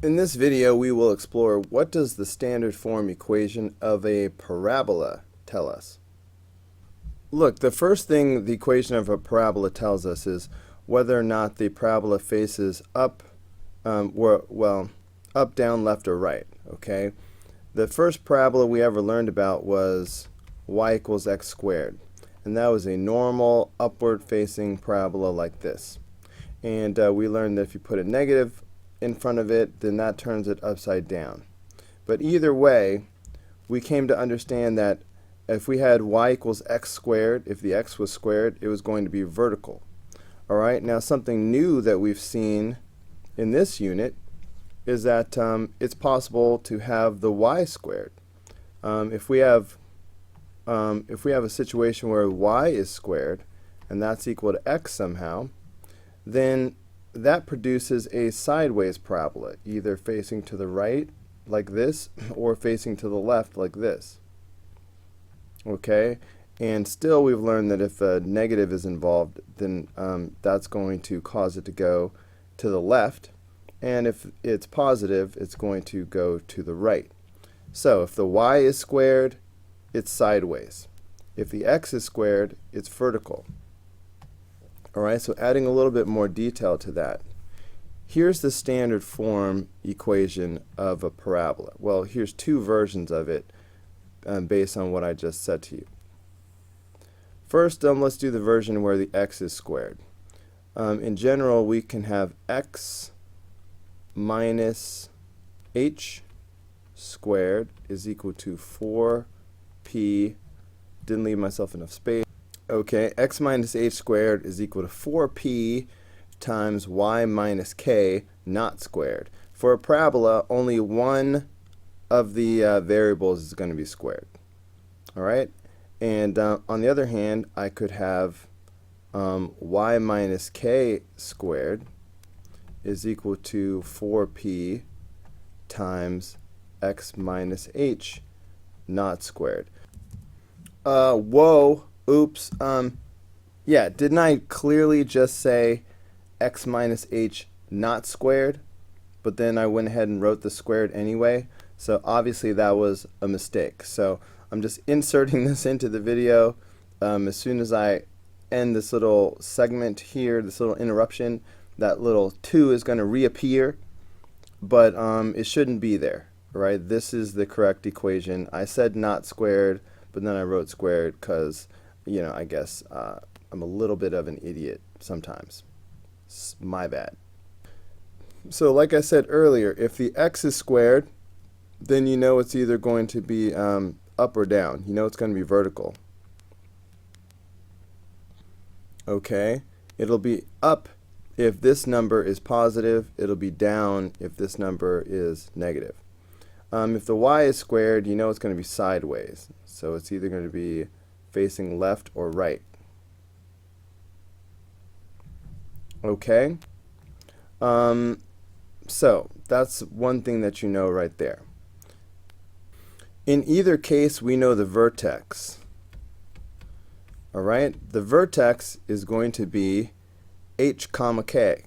In this video, we will explore what does the standard form equation of a parabola tell us. Look, the first thing the equation of a parabola tells us is whether or not the parabola faces up, up, down, left, or right. Okay. The first parabola we ever learned about was y equals x squared, and that was a normal upward-facing parabola like this. And we learned that if you put a negative in front of it, then that turns it upside down. But either way, we came to understand that if we had y equals x squared, if the x was squared, it was going to be vertical. All right, now something new that we've seen in this unit is that it's possible to have the y squared. If we have a situation where y is squared, and that's equal to x somehow, then that produces a sideways parabola, either facing to the right like this or facing to the left like this. Okay, and still we've learned that if a negative is involved, then that's going to cause it to go to the left, and if it's positive, it's going to go to the right. So if the y is squared, it's sideways. If the x is squared, it's vertical. Alright, so adding a little bit more detail to that. Here's the standard form equation of a parabola. Well, here's two versions of it based on what I just said to you. First, let's do the version where the x is squared. In general, we can have x minus h squared is equal to 4p, didn't leave myself enough space. Okay, x minus h squared is equal to 4p times y minus k not squared. For a parabola, only one of the variables is going to be squared. All right, and on the other hand, I could have y minus k squared is equal to 4p times x minus h not squared. Whoa. Oops, yeah, didn't I clearly just say x minus h not squared? But then I went ahead and wrote the squared anyway, so obviously that was a mistake. So I'm just inserting this into the video. As soon as I end this little segment here, this little interruption, that little 2 is going to reappear, but it shouldn't be there, right? This is the correct equation. I said not squared, but then I wrote squared because I guess I'm a little bit of an idiot sometimes. It's my bad. So like I said earlier, if the x is squared, then you know it's either going to be up or down. You know it's going to be vertical. Okay, it'll be up if this number is positive. It'll be down if this number is negative. If the y is squared, you know it's going to be sideways. So it's either going to be facing left or right. Okay, so that's one thing that you know right there. In either case, we know the vertex. All right, the vertex is going to be h comma k.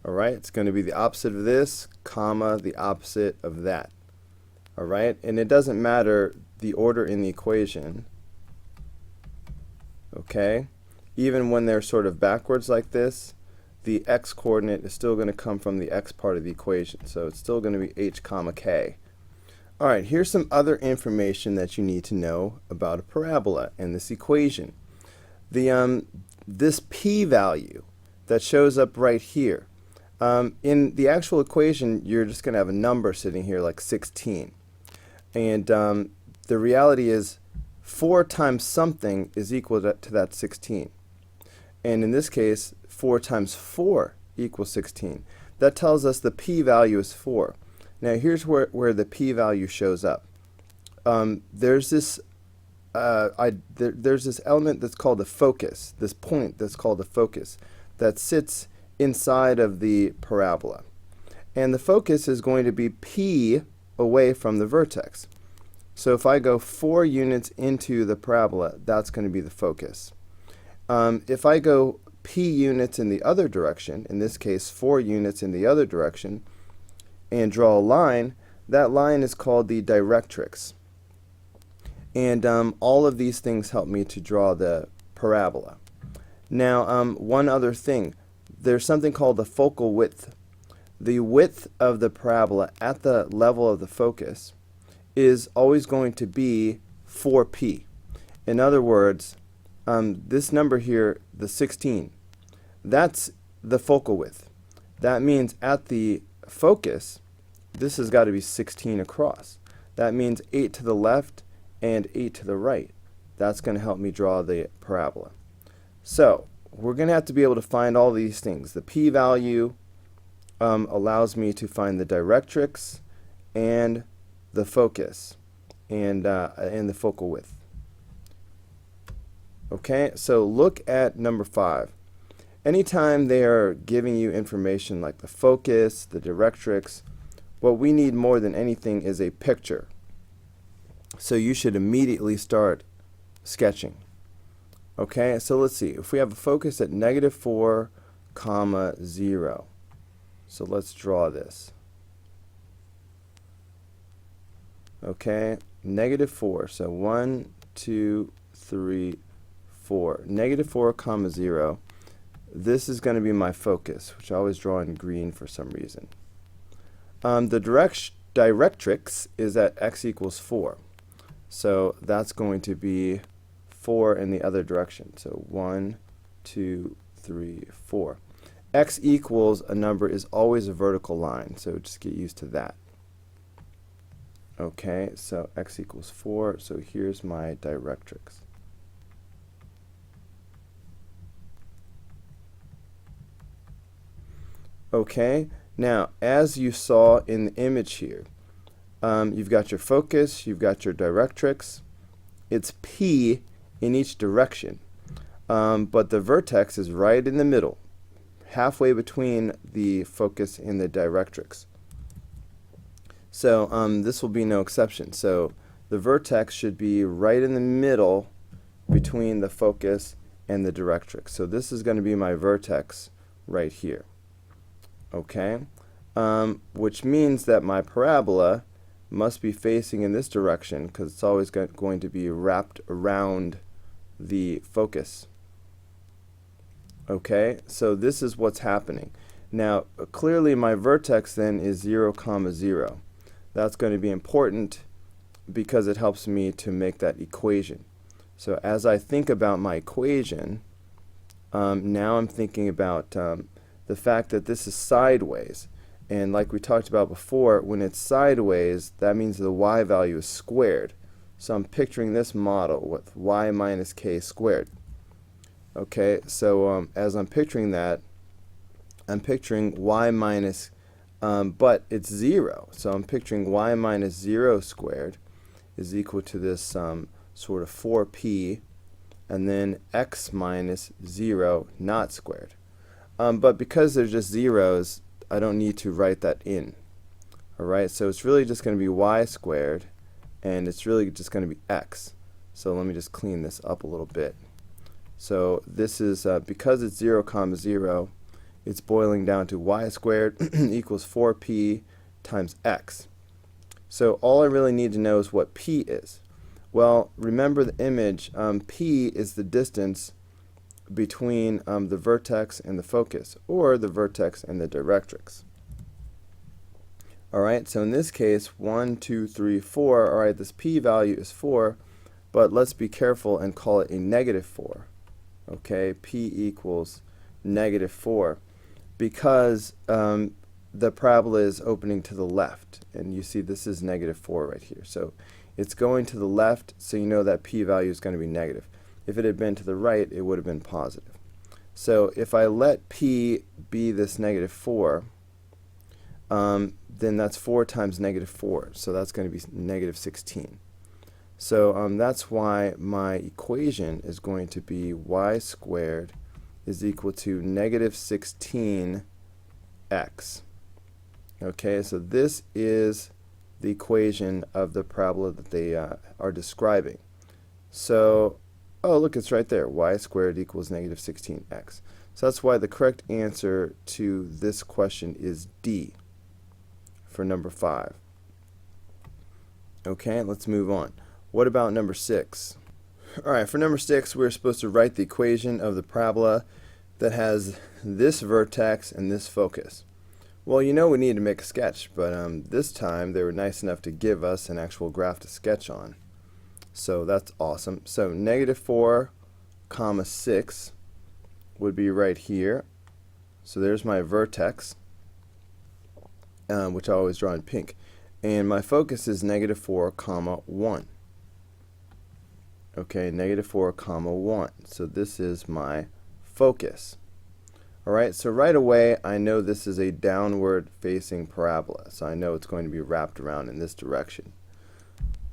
All right, it's going to be the opposite of this, comma, the opposite of that. All right, and it doesn't matter the order in the equation, okay? Even when they're sort of backwards like this, the x coordinate is still going to come from the x part of the equation, so it's still going to be h comma k. All right, here's some other information that you need to know about a parabola and this equation. This p value that shows up right here, in the actual equation, you're just going to have a number sitting here like 16. And the reality is 4 times something is equal to that 16. And in this case, 4 times 4 equals 16. That tells us the p-value is 4. Now here's where the p-value shows up. There's this element that's called the focus, this point that's called the focus, that sits inside of the parabola. And the focus is going to be p away from the vertex. So if I go 4 units into the parabola, that's going to be the focus. If I go p units in the other direction, in this case 4 units in the other direction, and draw a line, that line is called the directrix. And all of these things help me to draw the parabola. Now, one other thing. There's something called the focal width. The width of the parabola at the level of the focus is always going to be 4p. In other words, this number here, the 16, that's the focal width. That means at the focus, this has got to be 16 across. That means 8 to the left and 8 to the right. That's going to help me draw the parabola. So we're going to have to be able to find all these things. The p-value allows me to find the directrix and the focus and the focal width. Okay, so look at number 5. Anytime they are giving you information like the focus, the directrix, what we need more than anything is a picture. So you should immediately start sketching. Okay, so let's see. If we have a focus at -4, 0. So let's draw this. Okay, -4. So 1, 2, 3, 4. -4, 0. This is going to be my focus, which I always draw in green for some reason. The directrix is at x equals 4. So that's going to be 4 in the other direction. So 1, 2, 3, 4. X equals a number is always a vertical line, so just get used to that. Okay, so x equals 4, so here's my directrix. Okay, now as you saw in the image here, you've got your focus, you've got your directrix. It's p in each direction, but the vertex is right in the middle, halfway between the focus and the directrix. So this will be no exception. So the vertex should be right in the middle between the focus and the directrix. So this is going to be my vertex right here. Okay, which means that my parabola must be facing in this direction because it's always going to be wrapped around the focus. Okay, so this is what's happening. Now, clearly my vertex then is 0, 0. That's going to be important because it helps me to make that equation. So as I think about my equation, now I'm thinking about the fact that this is sideways. And like we talked about before, when it's sideways, that means the y value is squared. So I'm picturing this model with y minus k squared. Okay, so as I'm picturing that, I'm picturing y minus, but it's 0. So I'm picturing y minus 0 squared is equal to this sort of 4p, and then x minus 0 not squared. But because they're just zeros, I don't need to write that in. Alright, so it's really just going to be y squared, and it's really just going to be x. So let me just clean this up a little bit. So this is, because it's 0, 0, it's boiling down to y squared equals 4p times x. So all I really need to know is what p is. Well, remember the image, p is the distance between the vertex and the focus, or the vertex and the directrix. Alright, so in this case, 1, 2, 3, 4. Alright, this p value is 4, but let's be careful and call it a -4. Okay, p equals -4, because the parabola is opening to the left, and you see this is -4 right here. So it's going to the left, so you know that p value is going to be negative. If it had been to the right, it would have been positive. So if I let p be this -4, then that's 4 times -4, so that's going to be -16. So that's why my equation is going to be y squared is equal to -16x. Okay, so this is the equation of the parabola that they are describing. So, oh look, it's right there, y squared equals -16x. So that's why the correct answer to this question is D for number 5. Okay, let's move on. What about number 6? Alright, for number 6, we're supposed to write the equation of the parabola that has this vertex and this focus. Well, you know we need to make a sketch, but this time they were nice enough to give us an actual graph to sketch on. So that's awesome. So -4, 6 would be right here. So there's my vertex, which I always draw in pink. And my focus is -4, 1. Okay, -4, 1. So this is my focus. Alright, so right away I know this is a downward facing parabola. So I know it's going to be wrapped around in this direction.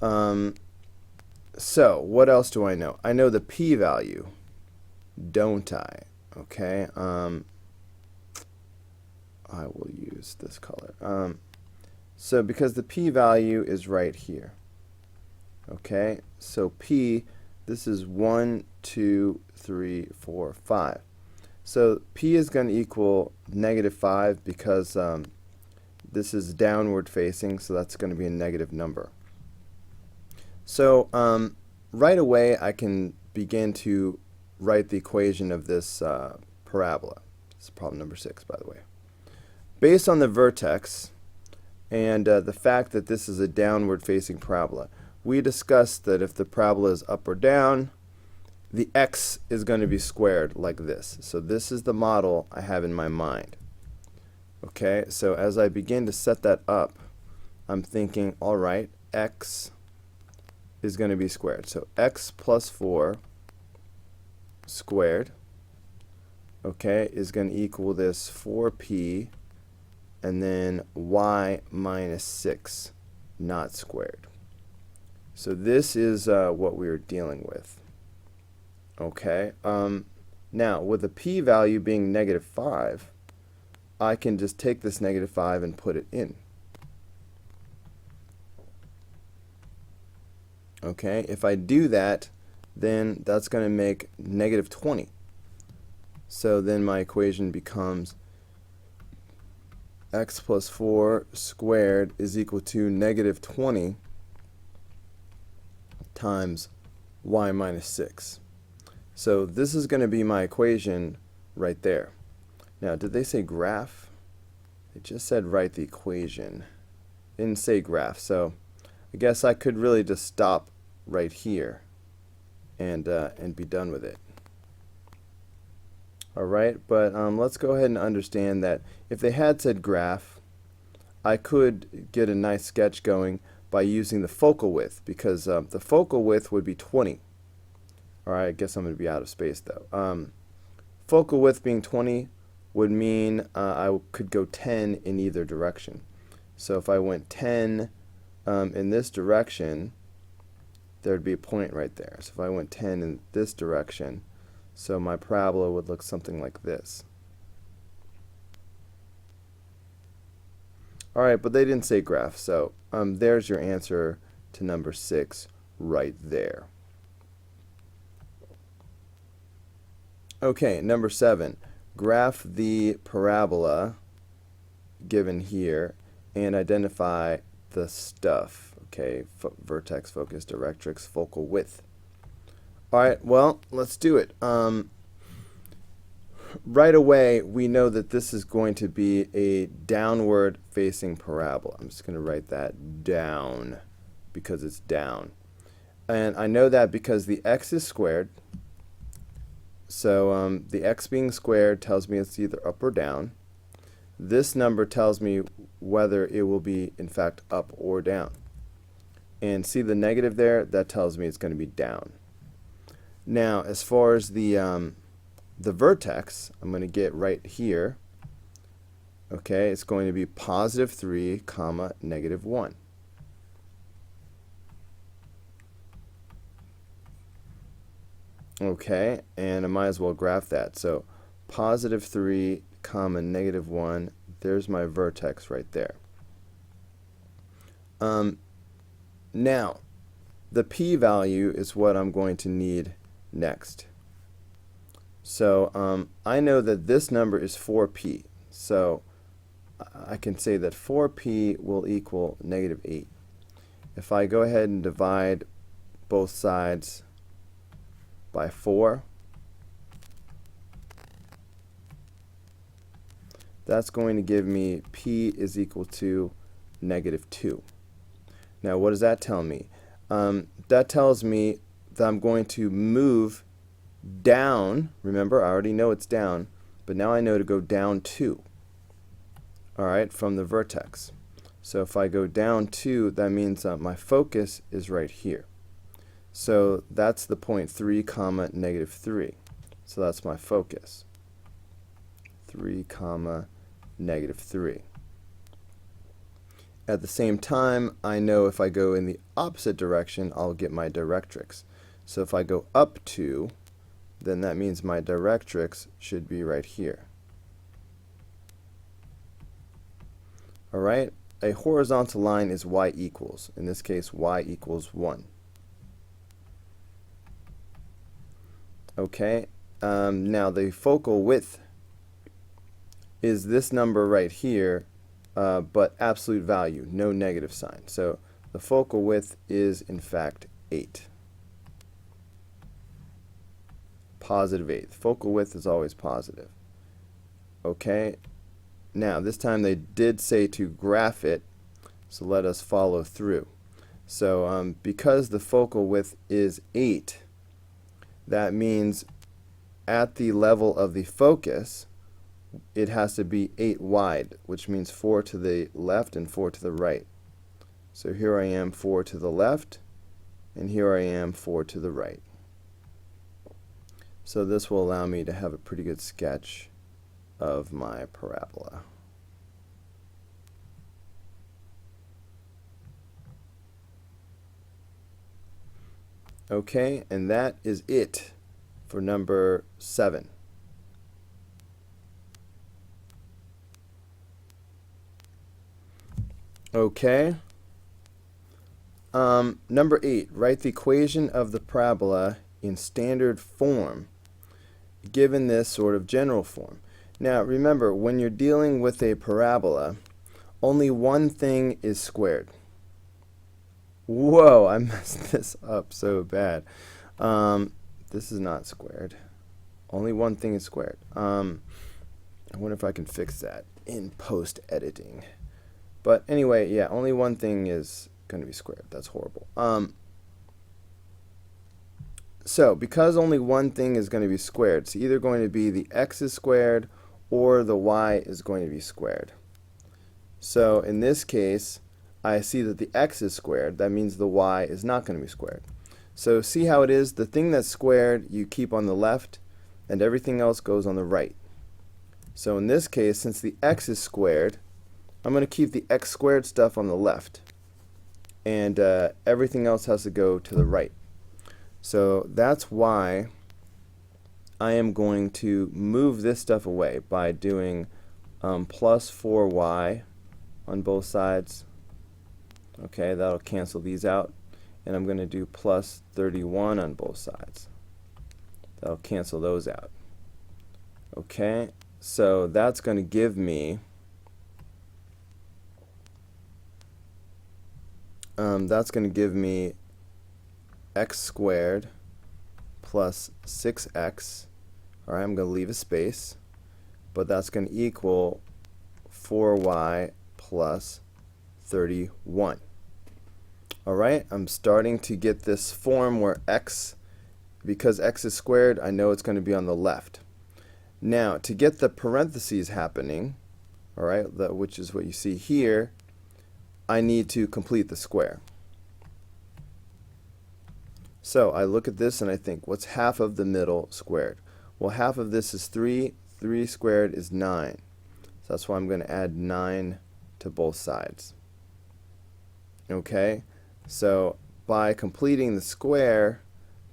So what else do I know? I know the p-value, don't I? Okay, I will use this color. So because the p-value is right here. Okay, so p, this is 1, 2, 3, 4, 5. So p is going to equal -5 because this is downward facing, so that's going to be a negative number. So right away I can begin to write the equation of this parabola. This is problem number 6, by the way. Based on the vertex and the fact that this is a downward facing parabola, we discussed that if the parabola is up or down, the x is going to be squared like this. So this is the model I have in my mind. Okay, so as I begin to set that up, I'm thinking, all right, x is going to be squared. So x plus 4 squared, okay, is going to equal this 4p and then y minus 6 not squared. So this is what we are dealing with. Okay, now with the p-value being -5, I can just take this -5 and put it in. Okay, if I do that, then that's going to make -20. So then my equation becomes x plus 4 squared is equal to -20 times y minus 6. So this is going to be my equation right there. Now, did they say graph? They just said write the equation. They didn't say graph, so I guess I could really just stop right here and be done with it. Alright, but let's go ahead and understand that if they had said graph, I could get a nice sketch going by using the focal width, because the focal width would be 20. Alright, I guess I'm going to be out of space though. Focal width being 20 would mean I could go 10 in either direction. So if I went 10 in this direction, there would be a point right there. So if I went 10 in this direction, so my parabola would look something like this. Alright, but they didn't say graph, so there's your answer to number 6 right there. Okay, number 7. Graph the parabola given here and identify the stuff. Okay, vertex, focus, directrix, focal width. Alright, well, let's do it. Right away, we know that this is going to be a downward facing parabola. I'm just going to write that down because it's down. And I know that because the x is squared. So the x being squared tells me it's either up or down. This number tells me whether it will be, in fact, up or down. And see the negative there? That tells me it's going to be down. Now, as far as the vertex, I'm going to get right here. Okay, it's going to be +3, -1. Okay, and I might as well graph that. So +3, -1, there's my vertex right there. Now, the p-value is what I'm going to need next. So I know that this number is 4p. So I can say that 4p will equal negative 8. If I go ahead and divide both sides by 4, that's going to give me p is equal to negative 2. Now what does that tell me? That tells me that I'm going to move down. Remember, I already know it's down, but now I know to go down 2. Alright, from the vertex. So if I go down 2, that means my focus is right here. So that's the point 3 comma negative 3. So that's my focus. 3 comma negative 3. At the same time, I know if I go in the opposite direction, I'll get my directrix. So if I go up 2, then that means my directrix should be right here. Alright, a horizontal line is y equals. In this case, y equals 1. Okay, now the focal width is this number right here, but absolute value, no negative sign. So the focal width is in fact 8. Positive 8. The focal width is always positive. Okay, now this time they did say to graph it, so let us follow through. So because the focal width is 8, that means at the level of the focus, it has to be 8 wide, which means 4 to the left and 4 to the right. So here I am 4 to the left, and here I am 4 to the right. So this will allow me to have a pretty good sketch of my parabola. Okay, and that is it for number 7. Okay. Number 8, write the equation of the parabola in standard form given this sort of general form. Now remember, when you're dealing with a parabola, only one thing is squared. Whoa, I messed this up so bad. This is not squared. Only one thing is squared. I wonder if I can fix that in post-editing. But anyway, yeah, only one thing is going to be squared. That's horrible. So because only one thing is going to be squared, it's either going to be the x is squared or the y is going to be squared. So in this case, I see that the x is squared. That means the y is not going to be squared. So see how it is? The thing that's squared you keep on the left, and everything else goes on the right. So in this case, since the x is squared, I'm going to keep the x squared stuff on the left, and everything else has to go to the right. So that's why I am going to move this stuff away by doing plus 4y on both sides. Okay, that'll cancel these out. And I'm going to do plus 31 on both sides. That'll cancel those out. Okay, so that's going to give me x squared plus 6x. Alright, I'm going to leave a space, but that's going to equal 4y plus 31. Alright, I'm starting to get this form where x, because x is squared, I know it's going to be on the left. Now, to get the parentheses happening, alright, which is what you see here, I need to complete the square. So I look at this and I think, what's half of the middle squared? Well, half of this is 3. 3 squared is 9. So that's why I'm going to add 9 to both sides. Okay, so by completing the square,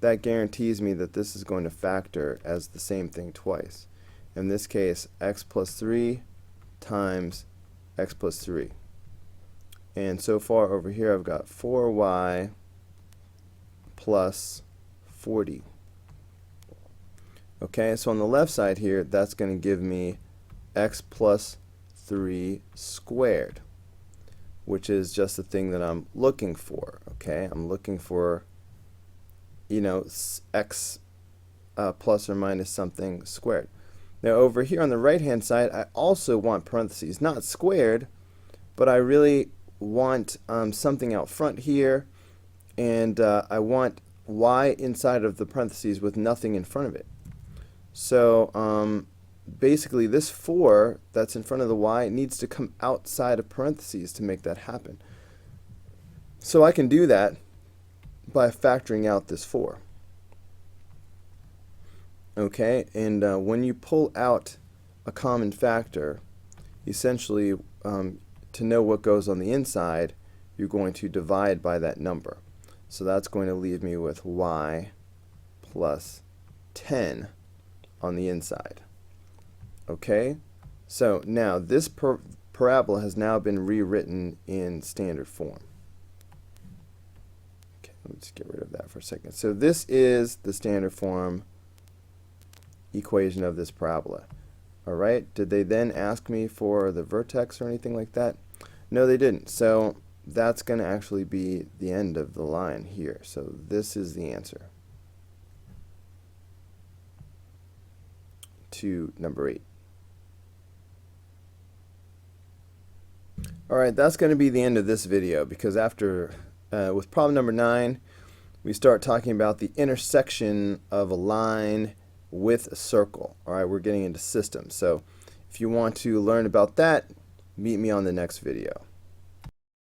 that guarantees me that this is going to factor as the same thing twice. In this case, x plus 3 times x plus 3. And so far over here I've got 4y plus 40. Okay, so on the left side here, that's going to give me x plus 3 squared, which is just the thing that I'm looking for. Okay, I'm looking for, x plus or minus something squared. Now over here on the right hand side, I also want parentheses, not squared, but I really want something out front here, and I want y inside of the parentheses with nothing in front of it. So basically this 4 that's in front of the y needs to come outside of parentheses to make that happen. So I can do that by factoring out this 4. Okay, and when you pull out a common factor, essentially to know what goes on the inside, you're going to divide by that number. So that's going to leave me with y plus 10 on the inside. Okay, so now this parabola has now been rewritten in standard form. Okay, let me just get rid of that for a second. So this is the standard form equation of this parabola. Alright, did they then ask me for the vertex or anything like that? No, they didn't. So that's going to actually be the end of the line here. So this is the answer to number 8. Alright, that's going to be the end of this video, because after, with problem number 9, we start talking about the intersection of a line with a circle. Alright, we're getting into systems. So if you want to learn about that, meet me on the next video.